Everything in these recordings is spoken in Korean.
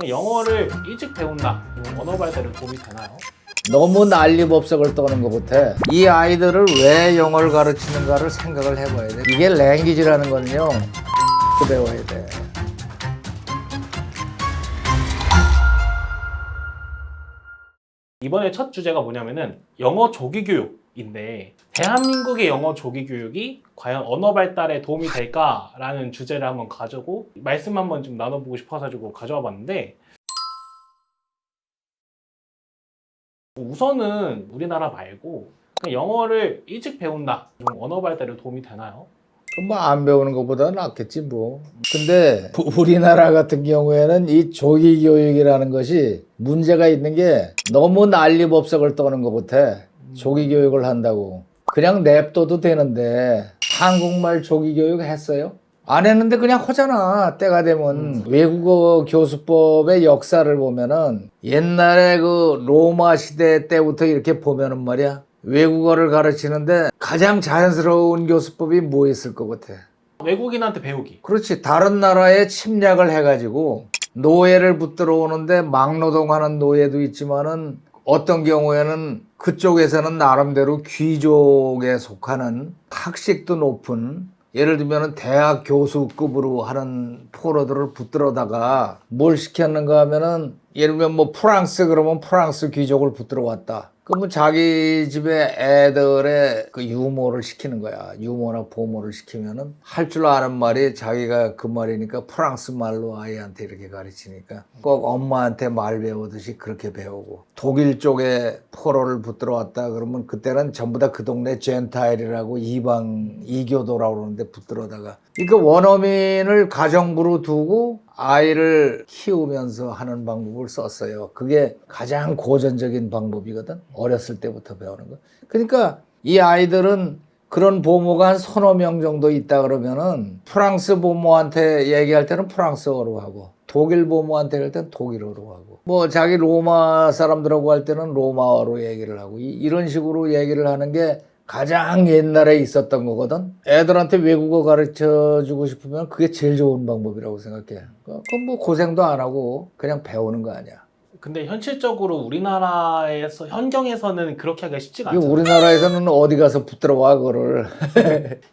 영어를 일찍 배운다. 언어 발달에 도움이 되나요? 너무 난리법석을 떠는 것부터 이 아이들을 왜 영어를 가르치는가를 생각을 해봐야 돼. 이게 랭귀지라는 건요, 배워야 돼. 이번에 첫 주제가 뭐냐면은 영어 조기 교육인데, 대한민국의 영어 조기 교육이 과연 언어 발달에 도움이 될까라는 주제를 한번 가지고 말씀 한번 좀 나눠보고 싶어가지고 가져와 봤는데, 우선은 우리나라 말고 그냥 영어를 일찍 배운다. 언어 발달에 도움이 되나요? 뭐 안 배우는 것보다 낫겠지 뭐. 근데 우리나라 같은 경우에는 이 조기 교육이라는 것이 문제가 있는 게 너무 난리법석을 떠는 것부터 조기 교육을 한다고 그냥 냅둬도 되는데 한국말 조기 교육 했어요? 안 했는데 그냥 하잖아. 때가 되면 외국어 교수법의 역사를 보면은 옛날에 그 로마 시대 때부터 이렇게 보면은 말이야, 외국어를 가르치는데 가장 자연스러운 교수법이 뭐 있을 것 같아? 외국인한테 배우기. 그렇지. 다른 나라에 침략을 해가지고 노예를 붙들어 오는데 막노동하는 노예도 있지만은 어떤 경우에는 그쪽에서는 나름대로 귀족에 속하는 학식도 높은, 예를 들면 대학 교수급으로 하는 포로들을 붙들어다가 뭘 시켰는가 하면은, 예를 들면 뭐 프랑스 그러면 프랑스 귀족을 붙들어 왔다. 그러면 자기 집에 애들의 그 유모를 시키는 거야. 유모나 보모를 시키면은 할 줄 아는 말이 자기가 그 말이니까 프랑스 말로 아이한테 이렇게 가르치니까 꼭 엄마한테 말 배우듯이 그렇게 배우고, 독일 쪽에 포로를 붙들어 왔다 그러면 그때는 전부 다 그 동네 젠타일이라고 이방 이교도라고 그러는데 붙들어다가, 그러니까 원어민을 가정부로 두고 아이를 키우면서 하는 방법을 썼어요. 그게 가장 고전적인 방법이거든. 어렸을 때부터 배우는 거. 그러니까 이 아이들은 그런 보모가 한 서너 명 정도 있다 그러면은 프랑스 보모한테 얘기할 때는 프랑스어로 하고, 독일 보모한테 할 때는 독일어로 하고, 뭐 자기 로마 사람들하고 할 때는 로마어로 얘기를 하고, 이런 식으로 얘기를 하는 게 가장 옛날에 있었던 거거든. 애들한테 외국어 가르쳐 주고 싶으면 그게 제일 좋은 방법이라고 생각해. 그럼 뭐 고생도 안 하고 그냥 배우는 거 아니야. 근데 현실적으로 우리나라에서 현경에서는 그렇게 하기가 쉽지가 이게 않잖아요. 우리나라에서는 어디 가서 붙들어 와 그거를.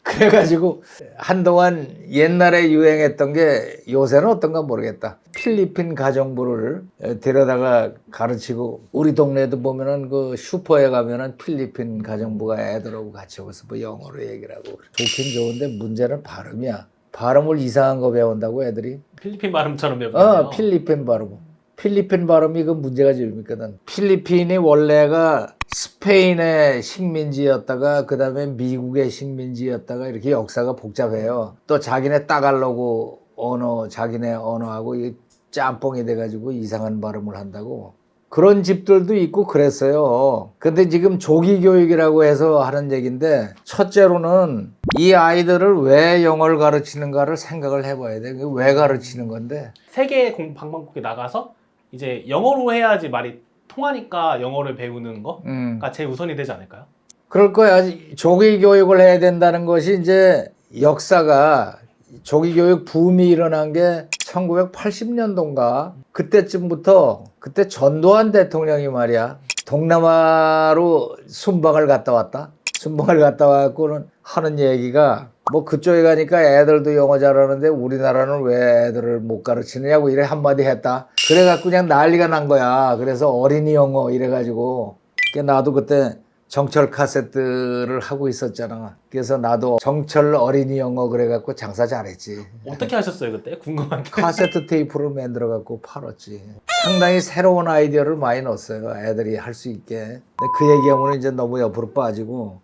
그래가지고 한동안 옛날에 유행했던 게 요새는 어떤가 모르겠다. 필리핀 가정부를 데려다가 가르치고, 우리 동네에도 보면은 그 슈퍼에 가면은 필리핀 가정부가 애들하고 같이 오서 뭐 영어로 얘기를 하고. 좋긴 좋은데 문제는 발음이야. 발음을 이상한 거 배운다고 애들이. 필리핀 발음처럼 배우네요. 필리핀 발음. 필리핀 발음이 그 문제가 좀 있거든. 필리핀이 원래가 스페인의 식민지였다가 그 다음에 미국의 식민지였다가 이렇게 역사가 복잡해요. 또 자기네 따갈로그 언어, 자기네 언어하고 이 짬뽕이 돼가지고 이상한 발음을 한다고. 그런 집들도 있고 그랬어요. 근데 지금 조기 교육이라고 해서 하는 얘기인데, 첫째로는 이 아이들을 왜 영어를 가르치는가를 생각을 해봐야 돼. 왜 가르치는 건데? 세계 방방곡에 나가서 이제 영어로 해야지 말이 통하니까 영어를 배우는 거가 제일 우선이 되지 않을까요? 그럴 거야. 조기 교육을 해야 된다는 것이 이제 역사가, 조기 교육 붐이 일어난 게 1980년도인가 그때쯤부터, 그때 전두환 대통령이 말이야, 동남아로 순방을 갔다 왔다. 순방을 갔다 와갖고는 하는 얘기가, 뭐 그쪽에 가니까 애들도 영어 잘하는데 우리나라는 왜 애들을 못 가르치느냐고 이래 한마디 했다. 그래갖고 그냥 난리가 난 거야. 그래서 어린이 영어 이래가지고, 나도 그때 정철 카세트를 하고 있었잖아. 그래서 나도 정철 어린이 영어 그래갖고 장사 잘했지. 어떻게 하셨어요 그때? 궁금한데. 카세트 테이프를 만들어갖고 팔았지. 상당히 새로운 아이디어를 많이 넣었어요. 애들이 할 수 있게. 근데 그 얘기하면 이제 너무 옆으로 빠지고.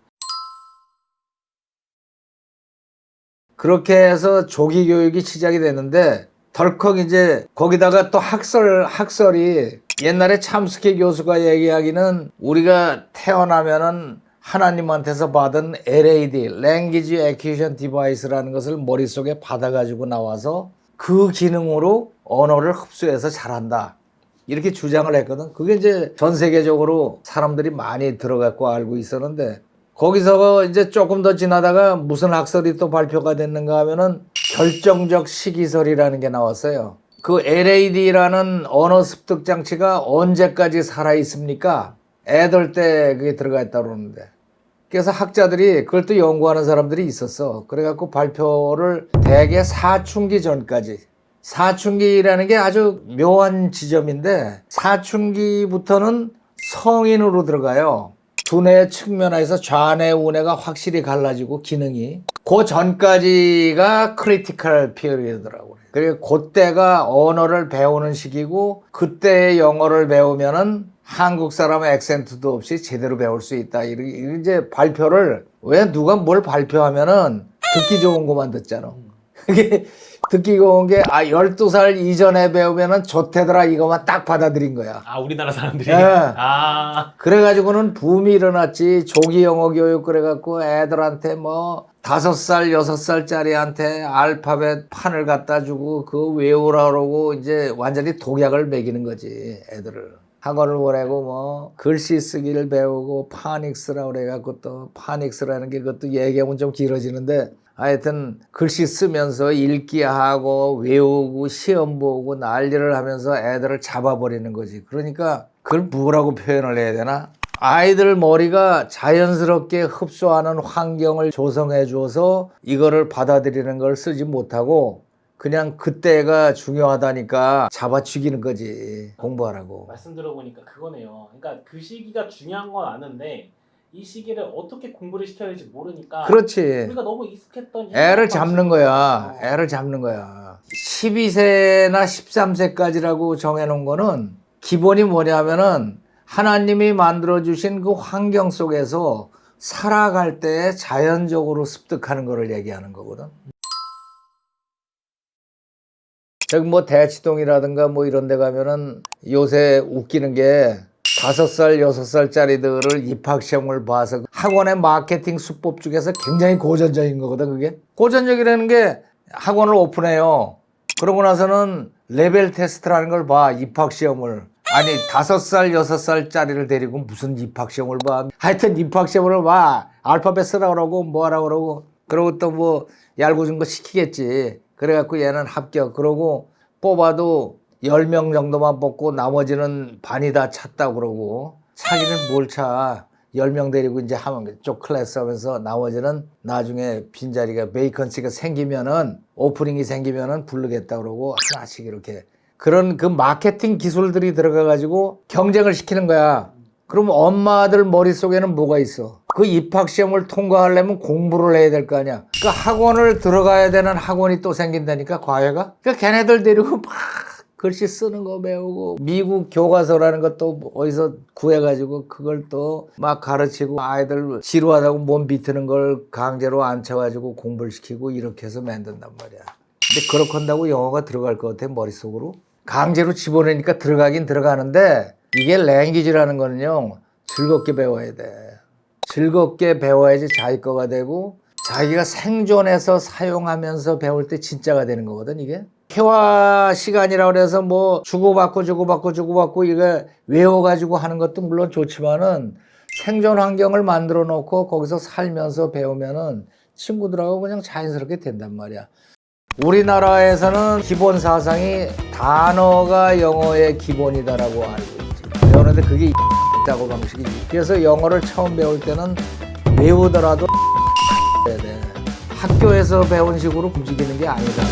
그렇게 해서 조기 교육이 시작이 됐는데, 덜컥 이제 거기다가 또 학설이, 옛날에 참스키 교수가 얘기하기는 우리가 태어나면은 하나님한테서 받은 LAD, Language Acquisition Device라는 것을 머릿속에 받아가지고 나와서 그 기능으로 언어를 흡수해서 잘한다. 이렇게 주장을 했거든. 그게 이제 전 세계적으로 사람들이 많이 들어갖고 알고 있었는데, 거기서 이제 조금 더 지나다가 무슨 학설이 또 발표가 됐는가 하면은 결정적 시기설이라는 게 나왔어요. 그 LAD라는 언어 습득 장치가 언제까지 살아 있습니까? 애들 때 그게 들어가 있다고 그러는데. 그래서 학자들이 그걸 또 연구하는 사람들이 있었어. 그래갖고 발표를 대개 사춘기 전까지. 사춘기라는 게 아주 묘한 지점인데 사춘기부터는 성인으로 들어가요. 두뇌의 측면에서 좌뇌, 우뇌가 확실히 갈라지고 기능이. 그 전까지가 크리티컬 피리어드라고. 그리고 그때가 언어를 배우는 시기고 그때의 영어를 배우면은 한국 사람의 액센트도 없이 제대로 배울 수 있다. 이런 이제 발표를 왜 누가 뭘 발표하면은 듣기 좋은 것만 듣잖아. 그게 듣기 좋은 게 12살 이전에 배우면은 좋대더라 이것만 딱 받아들인 거야. 아, 우리나라 사람들이? 예. 아. 그래가지고는 붐이 일어났지. 조기 영어 교육 그래갖고 애들한테 뭐 5살, 6살짜리한테 알파벳 판을 갖다 주고 그거 외우라 그러고 이제 완전히 독약을 먹이는 거지, 애들을. 학원을 보내고 뭐 글씨 쓰기를 배우고 파닉스라고 그래갖고 또 파닉스라는 게 그것도 얘기하면 좀 길어지는데 하여튼 글씨 쓰면서 읽기하고 외우고 시험 보고 난리를 하면서 애들을 잡아버리는 거지. 그러니까 그걸 뭐라고 표현을 해야 되나? 아이들 머리가 자연스럽게 흡수하는 환경을 조성해 줘서 이거를 받아들이는 걸 쓰지 못하고 그냥 그때가 중요하다니까 잡아 죽이는 거지. 공부하라고. 말씀 들어보니까 그거네요. 그러니까 그 시기가 중요한 건 아는데 이 시기를 어떻게 공부를 시켜야 될지 모르니까 그렇지. 우리가 너무 익숙했던 애를 잡는 거야. 애를 잡는 거야. 12세나 13세까지라고 정해놓은 거는 기본이 뭐냐면은 하나님이 만들어주신 그 환경 속에서 살아갈 때 자연적으로 습득하는 거를 얘기하는 거거든. 저기 뭐 대치동이라든가 뭐 이런 데 가면은 요새 웃기는 게 5살, 6살짜리들을 입학시험을 봐서 학원의 마케팅 수법 중에서 굉장히 고전적인 거거든, 그게. 고전적이라는 게 학원을 오픈해요. 그러고 나서는 레벨 테스트라는 걸 봐, 입학시험을. 아니, 5살, 6살짜리를 데리고 무슨 입학시험을 봐. 하여튼 입학시험을 봐. 알파벳 쓰라 그러고 뭐 하라 그러고. 그러고 또 뭐 얄궂은 거 시키겠지. 그래갖고 얘는 합격. 그러고 뽑아도 10명 정도만 뽑고 나머지는 반이 다 찼다고 그러고. 차기는 뭘 차. 10명 데리고 이제 하면 쪽 클래스 하면서 나머지는 나중에 빈자리가 베이컨시가 생기면은 오프닝이 생기면은 부르겠다 그러고 하나씩 이렇게. 그런 그 마케팅 기술들이 들어가가지고 경쟁을 시키는 거야. 그럼 엄마들 머릿속에는 뭐가 있어? 그 입학시험을 통과하려면 공부를 해야 될 거 아니야. 그 학원을 들어가야 되는 학원이 또 생긴다니까, 과외가. 그러니까 걔네들 데리고 막 글씨 쓰는 거 배우고 미국 교과서라는 것도 어디서 구해가지고 그걸 또 막 가르치고 아이들 지루하다고 몸 비트는 걸 강제로 앉혀가지고 공부를 시키고 이렇게 해서 만든단 말이야. 근데 그렇게 한다고 영어가 들어갈 것 같아, 머릿속으로? 강제로 집어넣으니까 들어가긴 들어가는데 이게 랭귀지라는 거는요, 즐겁게 배워야 돼. 즐겁게 배워야지 자기 거가 되고 자기가 생존해서 사용하면서 배울 때 진짜가 되는 거거든, 이게. 회화 시간이라고 그래서 뭐 주고받고 이거 외워가지고 하는 것도 물론 좋지만은 생존 환경을 만들어 놓고 거기서 살면서 배우면은 친구들하고 그냥 자연스럽게 된단 말이야. 우리나라에서는 기본 사상이 단어가 영어의 기본이다라고 알고 있지. 그런데 그게 작업 방식이지. 그래서 영어를 처음 배울 때는 외우더라도 해야 돼. 학교에서 배운 식으로 움직이는 게 아니다.